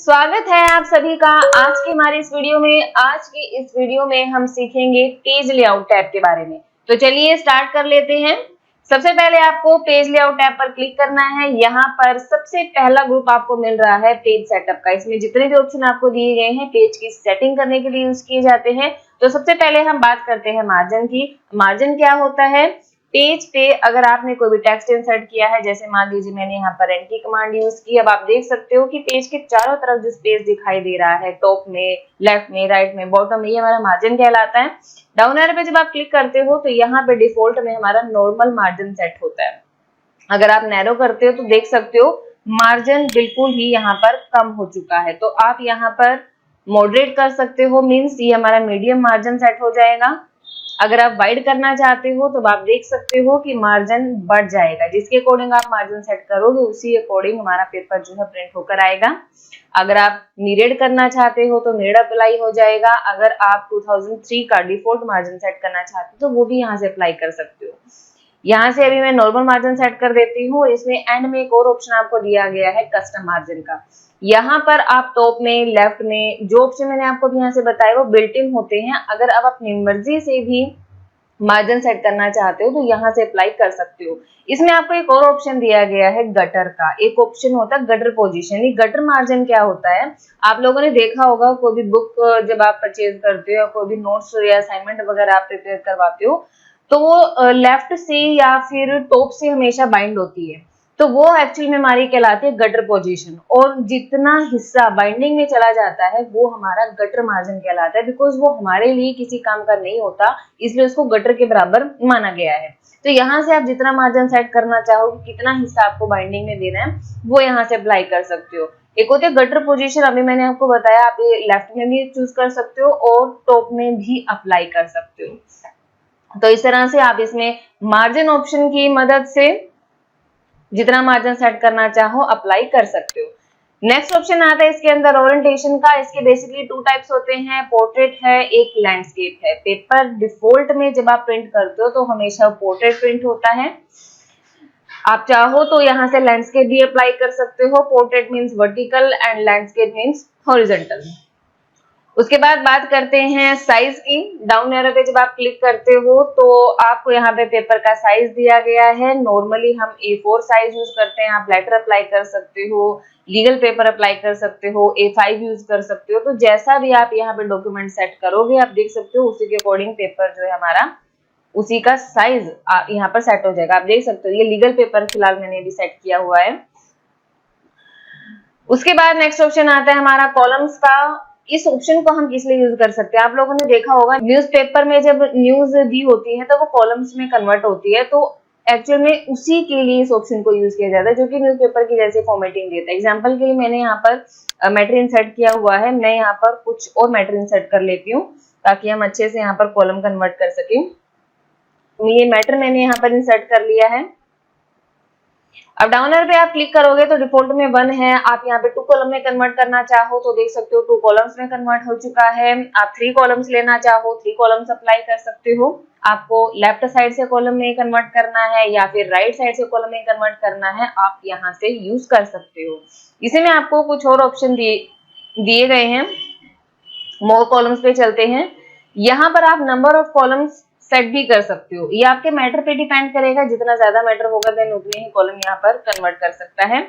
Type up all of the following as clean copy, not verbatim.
स्वागत है आप सभी का आज की हमारी इस वीडियो में। आज की इस वीडियो में हम सीखेंगे पेज लेआउट टैब के बारे में। तो चलिए स्टार्ट कर लेते हैं। सबसे पहले आपको पेज लेआउट टैब पर क्लिक करना है। यहाँ पर सबसे पहला ग्रुप आपको मिल रहा है पेज सेटअप का। इसमें जितने भी ऑप्शन आपको दिए गए हैं पेज की सेटिंग करने के लिए यूज किए जाते हैं। तो सबसे पहले हम बात करते हैं मार्जिन की। मार्जिन क्या होता है? पेज पे अगर आपने कोई भी टेक्स्ट इंसर्ट किया है, जैसे मान लीजिए मैंने यहाँ पर एंड की कमांड यूज की। अब आप देख सकते हो कि पेज के चारों तरफ जो स्पेस दिखाई दे रहा है, टॉप में, लेफ्ट में, राइट में, बॉटम में, ये हमारा मार्जिन कहलाता है। डाउन एरो पे जब आप क्लिक करते हो तो यहाँ पे डिफॉल्ट में हमारा नॉर्मल मार्जिन सेट होता है। अगर आप नैरो करते हो तो देख सकते हो मार्जिन बिल्कुल ही यहाँ पर कम हो चुका है। तो आप यहाँ पर मॉडरेट कर सकते हो, मीन्स ये हमारा मीडियम मार्जिन सेट हो जाएगा। अगर आप वाइड करना चाहते हो तो आप देख सकते हो कि मार्जिन बढ़ जाएगा। जिसके अकॉर्डिंग आप मार्जिन सेट करोगे उसी अकॉर्डिंग हमारा पेपर जो है प्रिंट होकर आएगा। अगर आप मिरर करना चाहते हो तो मिरर अप्लाई हो जाएगा। अगर आप 2003 का डिफॉल्ट मार्जिन सेट करना चाहते हो तो वो भी यहाँ से अप्लाई कर सकते हो। यहाँ से अभी मैं नॉर्मल मार्जिन सेट कर देती हूँ। इसमें एंड में एक और ऑप्शन आपको दिया गया है कस्टम मार्जिन का। यहाँ पर आप टॉप में, लेफ्ट में, जो ऑप्शन मैंने आपको भी यहाँ से बताया वो बिल्ट इन होते हैं। अगर आप अपनी मर्जी से भी मार्जिन सेट करना चाहते हो तो यहाँ से अप्लाई कर सकते हो। इसमें आपको एक और ऑप्शन दिया गया है गटर का। एक ऑप्शन होता है गटर पोजीशन। ये गटर मार्जिन क्या होता है? आप लोगों ने देखा होगा कोई भी बुक जब आप परचेज करते हो या कोई भी नोट्स या असाइनमेंट वगैरह आप प्रिपेयर करवाते हो तो वो लेफ्ट से या फिर टॉप से हमेशा बाइंड होती है। तो वो एक्चुअली में हमारी कहलाती है गटर पोजीशन। और जितना हिस्सा बाइंडिंग में चला जाता है वो हमारा गटर मार्जिन कहलाता है। बिकॉज वो हमारे लिए किसी काम का नहीं होता, इसलिए उसको गटर के बराबर माना गया है। तो यहाँ से आप जितना मार्जिन सेट करना चाहो, कितना हिस्सा आपको बाइंडिंग में देना है, वो यहाँ से अप्लाई कर सकते हो। एक होती है गटर पोजीशन, अभी मैंने आपको बताया। आप ये लेफ्ट में भी चूज कर सकते हो और टॉप में भी अप्लाई कर सकते हो। तो इस तरह से आप इसमें मार्जिन ऑप्शन की मदद से जितना मार्जिन सेट करना चाहो अप्लाई कर सकते हो। नेक्स्ट ऑप्शन आता है इसके अंदर ओरिएंटेशन का। इसके बेसिकली 2 टाइप्स होते हैं, पोर्ट्रेट है, एक लैंडस्केप है। पेपर डिफॉल्ट में जब आप प्रिंट करते हो तो हमेशा पोर्ट्रेट प्रिंट होता है। आप चाहो तो यहाँ से लैंडस्केप भी अप्लाई कर सकते हो। Portrait means vertical and landscape means horizontal. उसके बाद बात करते हैं साइज की। डाउन एरो पे जब आप क्लिक करते हो तो आपको यहाँ पे पेपर का साइज दिया गया है। नॉर्मली हम A4 साइज यूज करते हैं। आप लेटर अप्लाई कर सकते हो, लीगल पेपर अप्लाई कर सकते हो, A5 यूज कर सकते हो। तो जैसा भी आप यहाँ पे डॉक्यूमेंट सेट करोगे आप देख सकते हो उसी के अकॉर्डिंग पेपर जो है हमारा उसी का साइज यहाँ पर सेट हो जाएगा। आप देख सकते हो ये लीगल पेपर फिलहाल मैंने भी सेट किया हुआ है। उसके बाद नेक्स्ट ऑप्शन आता है हमारा कॉलम्स का। इस ऑप्शन को हम किस लिए यूज कर सकते हैं? आप लोगों ने देखा होगा न्यूज़पेपर में जब न्यूज दी होती है तो वो कॉलम्स में कन्वर्ट होती है। तो एक्चुअल में उसी के लिए इस ऑप्शन को यूज किया जाता है जो कि न्यूज़पेपर की जैसे फॉर्मेटिंग देता है। एग्जांपल के लिए मैंने यहाँ पर मैटर इंसर्ट किया हुआ है। मैं यहाँ पर कुछ और मैटर इंसर्ट कर लेती हूँ ताकि हम अच्छे से यहाँ पर कॉलम कन्वर्ट कर सकें। ये मैटर मैंने यहाँ पर इंसर्ट कर लिया है। अब डाउन एरो पे आप क्लिक करोगे तो डिफॉल्ट में 1 है। आप यहाँ पे 2 कॉलम में कन्वर्ट करना चाहो तो देख सकते हो 2 कॉलम्स में कन्वर्ट हो चुका है। आप 3 कॉलम्स लेना चाहो 3 कॉलम्स अप्लाई कर सकते हो। आपको लेफ्ट साइड से कॉलम में कन्वर्ट करना है या फिर राइट साइड से कॉलम में कन्वर्ट करना है, आप यहाँ से यूज कर सकते हो। इसी में आपको कुछ और ऑप्शन दिए गए हैं। मोर कॉलम्स पे चलते हैं। यहाँ पर आप नंबर ऑफ कॉलम्स सेट भी कर सकते हो। ये आपके मैटर पे डिपेंड करेगा। जितना ज्यादा मैटर होगा देन उतने ही कॉलम यहाँ पर कन्वर्ट कर सकता है।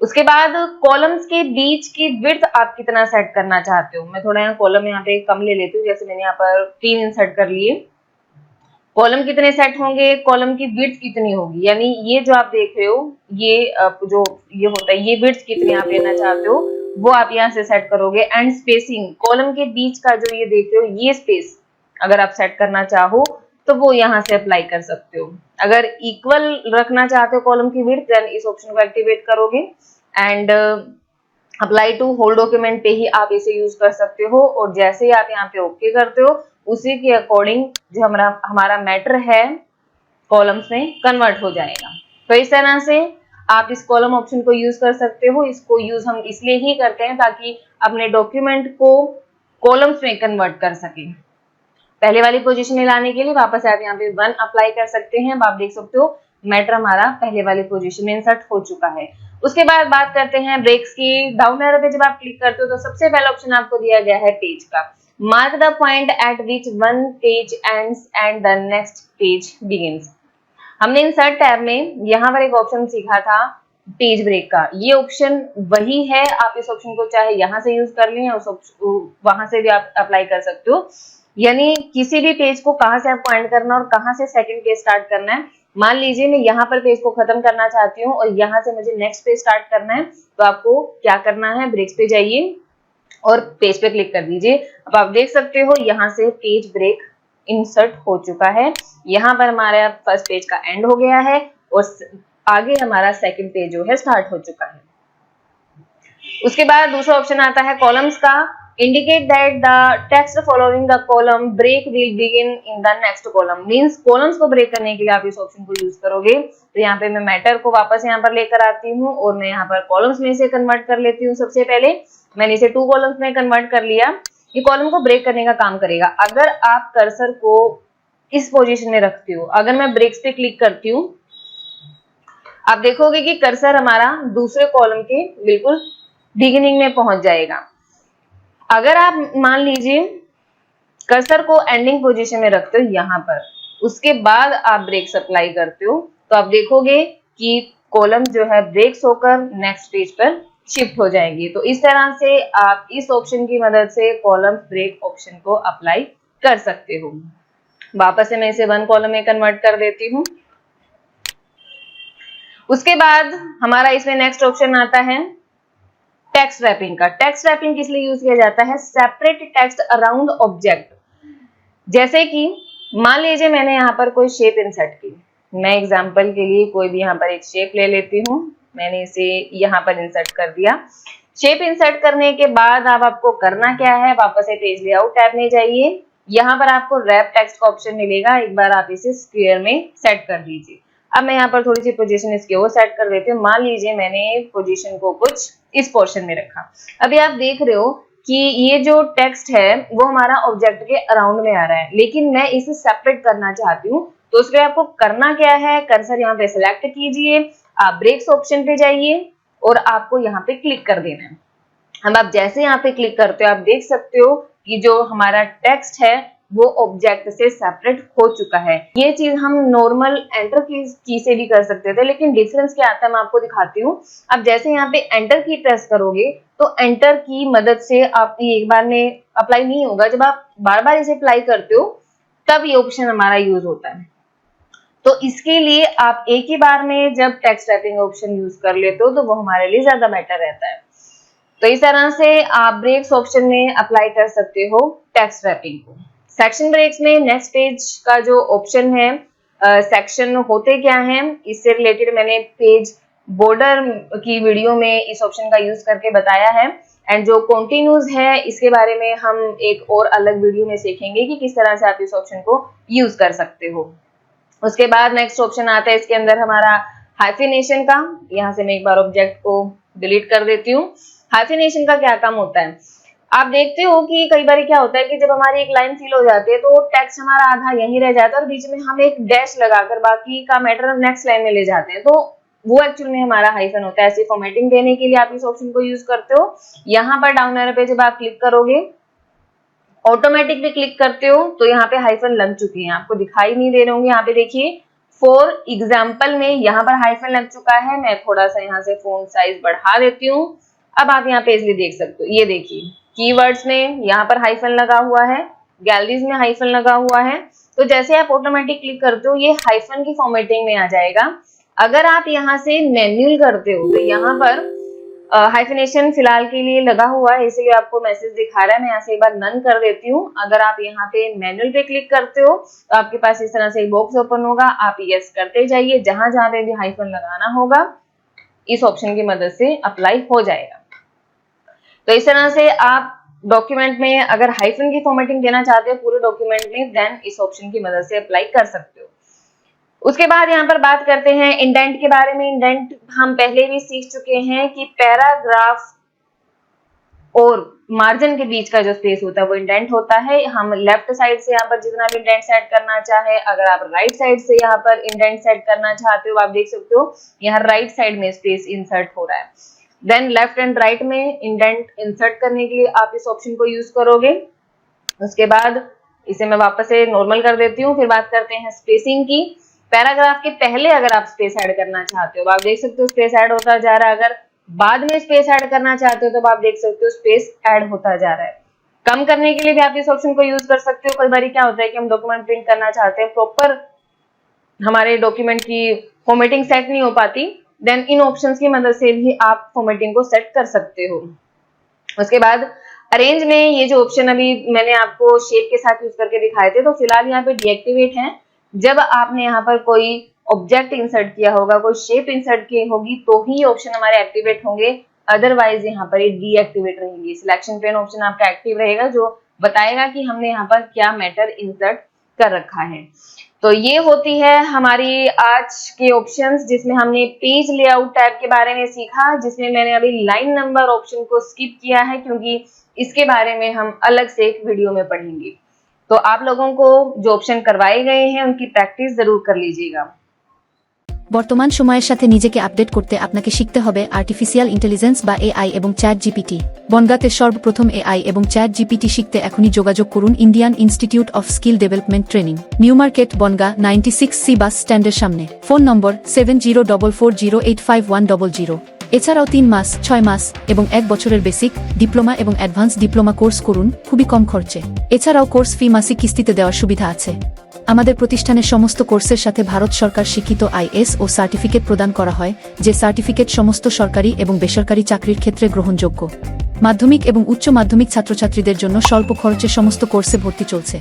उसके बाद कॉलम्स के बीच की विड्थ आप कितना सेट करना चाहते हो। मैं थोड़ा यहाँ कॉलम यहाँ पे कम ले लेती हूँ। जैसे मैंने यहाँ पर 3 इंसर्ट कर लिए। कॉलम कितने सेट होंगे, कॉलम की विड्थ कितनी होगी, यानी ये जो आप देख रहे हो ये जो ये होता है ये विड्थ कितनी आप लेना चाहते हो वो आप यहाँ से सेट करोगे। एंड स्पेसिंग, कॉलम के बीच का जो ये देख रहे हो ये स्पेस अगर आप सेट करना चाहो तो वो यहाँ से अप्लाई कर सकते हो। अगर इक्वल रखना चाहते हो कॉलम की विड्थ देन इस ऑप्शन को एक्टिवेट करोगे and apply to whole document पे ही आप इसे यूज कर सकते हो। और जैसे ही आप यहाँ पे ओके करते हो उसी के अकॉर्डिंग जो हमारा मैटर है कॉलम्स में कन्वर्ट हो जाएगा। तो इस तरह से आप इस कॉलम ऑप्शन को यूज कर सकते हो। इसको यूज हम इसलिए ही करते हैं ताकि अपने डॉक्यूमेंट को कॉलम्स में कन्वर्ट कर सके। पहले वाली पोजीशन में लाने के लिए वापस आप यहाँ पे 1 अप्लाई कर सकते हैं। आप देख सकते हो मैटर हमारा पहले वाली पोजीशन में इंसर्ट हो चुका है। उसके बाद बात करते हैं ब्रेक्स की। डाउन एरो पे जब आप क्लिक करते हो तो सबसे पहला ऑप्शन आपको दिया गया है पेज का। Mark the point eight which one page ends and the next page begins. हमने इंसर्ट टैब में यहाँ पर एक ऑप्शन सीखा था पेज ब्रेक का। ये ऑप्शन वही है, आप इस ऑप्शन को चाहे यहाँ से यूज कर लें या वहां से भी आप अप्लाई कर सकते हो। यानी किसी भी पेज को कहाँ से आपको एंड करना और कहाँ से सेकंड पेज स्टार्ट करना है। मान लीजिए मैं यहाँ पर पेज को खत्म करना चाहती हूँ और यहाँ से मुझे नेक्स्ट पेज स्टार्ट करना है, तो आपको क्या करना है, ब्रेक्स पे जाइए और पेज पे क्लिक कर दीजिए। अब आप देख सकते हो यहाँ से पेज ब्रेक इंसर्ट हो चुका है। यहाँ पर हमारा फर्स्ट पेज का एंड हो गया है और आगे हमारा सेकंड पेज जो है स्टार्ट हो चुका है। उसके बाद दूसरा ऑप्शन आता है कॉलम्स का। Indicate that the text following the column break will begin in the next column. Means columns को ब्रेक करने के लिए आप इस ऑप्शन को यूज करोगे। तो यहाँ पे मैं मैटर को वापस यहाँ पर लेकर आती हूँ और मैं यहाँ पर कॉलम्स में से कन्वर्ट कर लेती हूँ। सबसे पहले मैंने इसे 2 कॉलम्स में कन्वर्ट कर लिया। ये कॉलम को ब्रेक करने का काम करेगा। अगर आप कर्सर को इस पोजीशन में रखते हो, अगर मैं ब्रेक्स पे क्लिक करती हूँ, आप देखोगे कि कर्सर हमारा दूसरे कॉलम के बिल्कुल बिगिनिंग में पहुंच जाएगा। अगर आप मान लीजिए कर्सर को एंडिंग पोजीशन में रखते हो यहाँ पर, उसके बाद आप ब्रेक्स अप्लाई करते हो, तो आप देखोगे कि कॉलम जो है ब्रेक्स होकर नेक्स्ट पेज पर शिफ्ट हो जाएंगी। तो इस तरह से आप इस ऑप्शन की मदद से कॉलम ब्रेक ऑप्शन को अप्लाई कर सकते हो। वापस से मैं इसे 1 कॉलम में कन्वर्ट कर देती हूँ। उसके बाद हमारा इसमें नेक्स्ट ऑप्शन आता है टेक्स्ट रैपिंग का। टेक्स्ट रैपिंग किस लिए यूज किया जाता है? Separate text around object. जैसे कि मान लीजिए मैंने यहाँ पर कोई शेप इंसर्ट की, मैं एग्जांपल के लिए कोई भी यहाँ पर एक शेप ले लेती हूँ। मैंने इसे यहाँ पर इंसर्ट कर दिया। शेप इंसर्ट करने के बाद अब आपको करना क्या है, वापस से पेज लेआउट टैब में जाइए। यहाँ पर आपको रैप टेक्स्ट का ऑप्शन मिलेगा, एक बार आप इसे स्क्वायर में सेट कर दीजिए। अब मैं यहाँ पर थोड़ी सी पोजीशन इसकी और सेट कर देती हूँ। मान लीजिए मैंने पोजीशन को कुछ इस पोर्शन में रखा। अभी आप देख रहे हो कि ये जो टेक्स्ट है वो हमारा ऑब्जेक्ट के अराउंड में आ रहा है, लेकिन मैं इसे सेपरेट करना चाहती हूँ। तो उसके लिए आपको करना क्या है, कर्सर यहाँ पे सिलेक्ट कीजिए, आप ब्रेक्स ऑप्शन पे जाइए और आपको यहाँ पे क्लिक कर देना है। अब आप जैसे यहाँ पे क्लिक करते हो, आप देख सकते हो कि जो हमारा टेक्स्ट है वो ऑब्जेक्ट से सेपरेट हो चुका है। ये चीज हम नॉर्मल एंटर की से भी कर सकते थे, लेकिन डिफरेंस क्या आता है मैं आपको दिखाती हूँ। अब जैसे यहाँ पे एंटर की प्रेस करोगे तो एंटर की मदद से आप ये एक बार में अप्लाई नहीं होगा। जब आप बार बार इसे अप्लाई करते हो तब ये ऑप्शन हमारा यूज होता है। तो इसके लिए आप एक ही बार में जब टेक्स्ट रैपिंग ऑप्शन यूज कर लेते हो तो वो हमारे लिए ज्यादा बेटर रहता है। तो इस तरह से आप ब्रेक्स ऑप्शन में अप्लाई कर सकते हो टेक्स्ट रैपिंग को। सेक्शन ब्रेक्स में नेक्स्ट पेज का जो ऑप्शन है, सेक्शन होते क्या हैं, इससे रिलेटेड मैंने पेज बॉर्डर की वीडियो में इस ऑप्शन का यूज करके बताया है। एंड जो कॉन्टिन्यूज है इसके बारे में हम एक और अलग वीडियो में सीखेंगे कि किस तरह से आप इस ऑप्शन को यूज कर सकते हो। उसके बाद नेक्स्ट ऑप्शन आता है इसके अंदर हमारा हाइफिनेशन का। यहाँ से मैं एक बार ऑब्जेक्ट को डिलीट कर देती हूँ। हाइफिनेशन का क्या काम होता है, आप देखते हो कि कई बार क्या होता है कि जब हमारी एक लाइन फिल हो जाती है तो टेक्स्ट हमारा आधा यहीं रह जाता है और बीच में हम एक डैश लगाकर बाकी का मैटर नेक्स्ट लाइन में ले जाते हैं, तो वो एक्चुअल में हमारा हाइफन होता है। ऐसी फॉर्मेटिंग देने के लिए आप इस ऑप्शन को यूज करते हो। यहाँ पर डाउन एरो पे जब आप क्लिक करोगे, ऑटोमेटिक पे क्लिक करते हो तो यहाँ पे हाइफन लग चुकी है, आपको दिखाई नहीं दे रहे होंगे। यहाँ पे देखिए फॉर एग्जाम्पल में यहाँ पर हाइफन लग चुका है। मैं थोड़ा सा यहाँ से फॉन्ट साइज बढ़ा देती हूँ। अब आप यहाँ पे इसलिए देख सकते हो, ये देखिए कीवर्ड्स में यहाँ पर हाइफन लगा हुआ है, गैलरीज में हाइफन लगा हुआ है। तो जैसे आप ऑटोमेटिक क्लिक करते हो ये हाइफन की फॉर्मेटिंग में आ जाएगा। अगर आप यहाँ से मैन्युअल करते हो तो यहाँ पर हाइफिनेशन फिलहाल के लिए लगा हुआ है, इसलिए आपको मैसेज दिखा रहा है। मैं यहाँ से एक बार नन कर देती हूँ। अगर आप यहाँ पे मैनुअल पे क्लिक करते हो तो आपके पास इस तरह से एक बॉक्स ओपन होगा, आप यस करते जाइए, जहां जहां पे भी हाइफन लगाना होगा इस ऑप्शन की मदद से अप्लाई हो जाएगा। तो इस तरह से आप डॉक्यूमेंट में अगर हाइफन की फॉर्मेटिंग देना चाहते हो पूरे डॉक्यूमेंट में, देन इस ऑप्शन की मदद से अप्लाई कर सकते हो। उसके बाद यहाँ पर बात करते हैं इंडेंट के बारे में। इंडेंट हम पहले भी सीख चुके हैं कि पैराग्राफ और मार्जिन के बीच का जो स्पेस होता है वो इंडेंट होता है। हम लेफ्ट साइड से यहाँ पर जितना भी इंडेंट सेट करना चाहे, अगर आप राइट साइड से यहाँ पर इंडेंट सेट करना चाहते हो, आप देख सकते हो यहाँ राइट साइड में स्पेस इंसर्ट हो रहा है। देन लेफ्ट एंड राइट में इंडेंट इंसर्ट करने के लिए आप इस ऑप्शन को यूज करोगे। उसके बाद इसे मैं वापस से नॉर्मल कर देती हूँ। फिर बात करते हैं स्पेसिंग की। पैराग्राफ के पहले अगर आप स्पेस ऐड करना चाहते हो, आप देख सकते हो स्पेस ऐड होता जा रहा है। अगर बाद में स्पेस ऐड करना चाहते हो तो आप देख सकते हो स्पेस ऐड होता जा रहा है। कम करने के लिए भी आप इस ऑप्शन को यूज कर सकते हो। कई बार क्या होता है कि हम डॉक्यूमेंट प्रिंट करना चाहते हैं, प्रॉपर हमारे डॉक्यूमेंट की फॉर्मेटिंग सेट नहीं हो पाती, देन इन ऑप्शंस की मदद से भी आप फॉर्मेटिंग को सेट कर सकते हो। उसके बाद अरेंज में ये जो ऑप्शन अभी मैंने आपको शेप के साथ यूज करके दिखाए थे, तो फिलहाल यहाँ पे डीएक्टिवेट है। जब आपने यहाँ पर कोई ऑब्जेक्ट इंसर्ट किया होगा, कोई शेप इंसर्ट की होगी, तो ही ऑप्शन हमारे एक्टिवेट होंगे, अदरवाइज यहाँ पर ये डीएक्टिवेट रहेंगे। सिलेक्शन पेन ऑप्शन आपका एक्टिव रहेगा, जो बताएगा कि हमने यहाँ पर क्या मैटर इंसर्ट कर रखा है। तो ये होती है हमारी आज के ऑप्शंस, जिसमें हमने पेज लेआउट टैब के बारे में सीखा, जिसमें मैंने अभी लाइन नंबर ऑप्शन को स्किप किया है क्योंकि इसके बारे में हम अलग से एक वीडियो में पढ़ेंगे। तो आप लोगों को जो ऑप्शन करवाए गए हैं उनकी प्रैक्टिस जरूर कर लीजिएगा। বর্তমান সময়ের সাথে নিজেকে আপডেট করতে আপনাকে শিখতে হবে আর্টিফিশিয়াল ইন্টেলিজেন্স বা এআই এবং চ্যাট জিপিটি। বনগাঁতে সর্বপ্রথম এআই এবং চ্যাট জিপিটি শিখতে এখনই যোগাযোগ করুন Indian Institute of Skill Development training, New Market, Bongaon, 96C bus স্ট্যান্ডের সামনে। Phone number 7044085100। এছাড়াও 3 মাস, 6 মাস এবং 1 বছরের বেসিক, ডিপ্লোমা এবং অ্যাডভান্স ডিপ্লোমা কোর্স করুন খুবই কম খরচে। এছাড়াও কোর্স ফি মাসিক কিস্তিতে দেওয়ার সুবিধা আছে। আমাদের প্রতিষ্ঠানের সমস্ত কোর্সের সাথে ভারত সরকার স্বীকৃত আইএসও সার্টিফিকেট প্রদান করা হয়, যে সার্টিফিকেট সমস্ত সরকারি এবং বেসরকারি চাকরির ক্ষেত্রে গ্রহণযোগ্য। মাধ্যমিক এবং উচ্চ মাধ্যমিক ছাত্রছাত্রীদের জন্য স্বল্প খরচে সমস্ত কোর্সে ভর্তি চলছে।